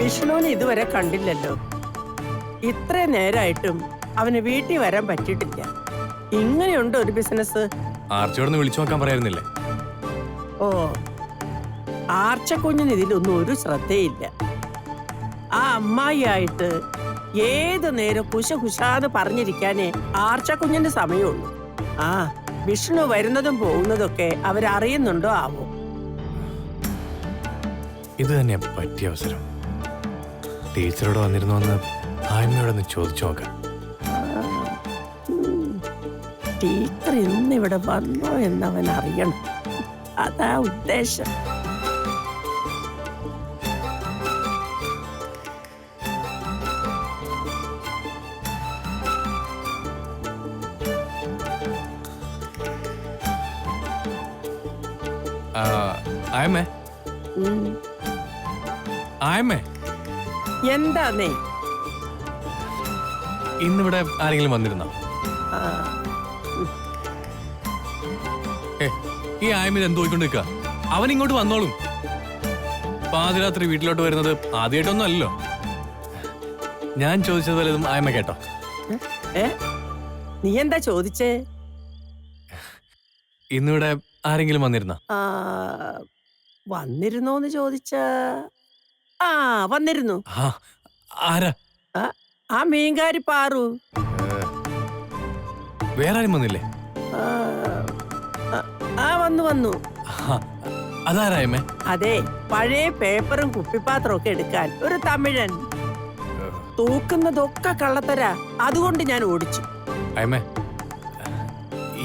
വിഷ്ണുവിനെ ഇതുവരെ കണ്ടില്ലല്ലോ. ഇത്ര നേരായിട്ടും അവന് വീട്ടിൽ വരാൻ പറ്റിയിട്ടില്ല. ഇങ്ങനെയുണ്ട് ഒരു ബിസിനസ്. ആർച്ചയോടൊന്ന് വിളിച്ചു നോക്കാൻ പറയായിരുന്നില്ലേ? ഓ, ആർച്ചക്കുഞ്ഞിന് ഇതിലൊന്നും ഒരു ശ്രദ്ധയില്ല. ആ അമ്മായിയായിട്ട് ഏത് നേരം കുശാന്ന് പറഞ്ഞിരിക്കാനേ ആർച്ചക്കുഞ്ഞിന്റെ സമയമുള്ളൂ. ആ വിഷ്ണു വരുന്നതും പോകുന്നതൊക്കെ അവരറിയുന്നുണ്ടോ ആവോ? ഇത് തന്നെ പറ്റിയ അവസരം. ടീച്ചറോട് വന്നിരുന്നു എന്ന് ആയ്മയോടൊന്ന് ചോദിച്ചു നോക്കാം. ടീച്ചർ ഇന്നിവിടെ വന്നോ എന്നവൻ അറിയണം. അതാ ഉദ്ദേശം. ആയമേ, ആയമേ, എന്താന്നേ? ഇന്നിവിടെ ആരെങ്കിലും വന്നിരുന്നോ? ഈ ആയ്മ എന്തോ പോയിക്കൊണ്ട് നിൽക്കുക. അവൻ ഇങ്ങോട്ട് വന്നോളും. പാതിരാത്രി വീട്ടിലോട്ട് വരുന്നത് ആദ്യമായിട്ടൊന്നും അല്ലല്ലോ. ഞാൻ ചോദിച്ചത് വല്ലതും ആയ്മ കേട്ടോ? നീ എന്താ ചോദിച്ചേ? ഇന്നിവിടെ ആരെങ്കിലും വന്നിരുന്നോ? വന്നിരുന്നോന്ന് ചോദിച്ച വന്നിരുന്നു. ആരാ? ആ മീൻകാരി പാറു. വേറെ ആരും വന്നില്ലേ? വന്നു. അതാരായമേ? അതെ, പഴയ പേപ്പറും കുപ്പിപ്പാത്രം ഒക്കെ എടുക്കാൻ ഒരു തമിഴൻ. തൂക്കുന്നതൊക്കെ കള്ളത്തരാ. അതുകൊണ്ട് ഞാൻ ഓടിച്ചു. അയമേ,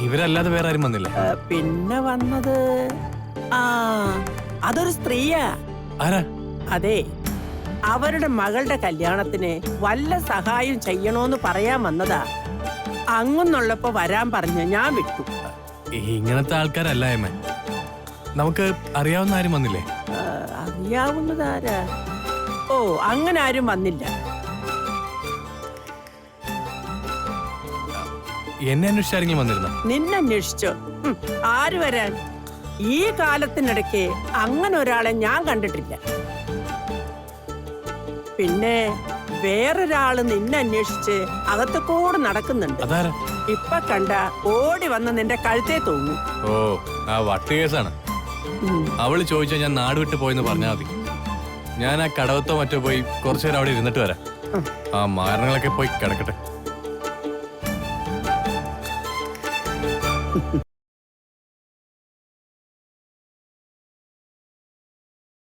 ഇവരല്ലാതെ വേറെ ആരും വന്നില്ലേ? പിന്നെ വന്നത് അതൊരു സ്ത്രീയാ. ആരാ? അതെ, അവരുടെ മകളുടെ കല്യാണത്തിന് വല്ല സഹായം ചെയ്യണോന്ന് പറയാൻ വന്നതാ. അങ്ങുന്നുള്ളപ്പോ വരാൻ പറഞ്ഞ് ഞാൻ വിട്ടു. ഇങ്ങനത്തെ ആൾക്കാരല്ല അയമേ. നമുക്ക് അറിയാവുന്ന ആരും വന്നില്ലേ? അറിയാവുന്നതാരാ? ഓ, അങ്ങനെ ആരും വന്നില്ല. എന്നെ അന്വേഷിച്ചാരെങ്കിലും വന്നിരുന്നോ? നിന്നന്വേഷിച്ചോ? ആര് വരാൻ? ഈ കാലത്തിനിടയ്ക്ക് അങ്ങനെ ഒരാളെ ഞാൻ കണ്ടിട്ടില്ല. പിന്നെ വേറൊരാള് നിന്നന്വേഷിച്ച് അകത്ത് കൂടെ നടക്കുന്നുണ്ട്. ഇപ്പൊ കണ്ട ഓടി വന്ന് നിന്റെ കഴുത്തേ തോന്നി. ഓ, ആ വട്ട് കേസാണ്. അവള് ചോദിച്ചാ ഞാൻ നാട് വിട്ട് പോയെന്ന് പറഞ്ഞാൽ മതി. ഞാൻ ആ കടവത്തോ മറ്റോ പോയി കുറച്ചു നേരം അവിടെ ഇരുന്നിട്ട് വരാം. ആ മാരണങ്ങളൊക്കെ പോയി കിടക്കട്ടെ.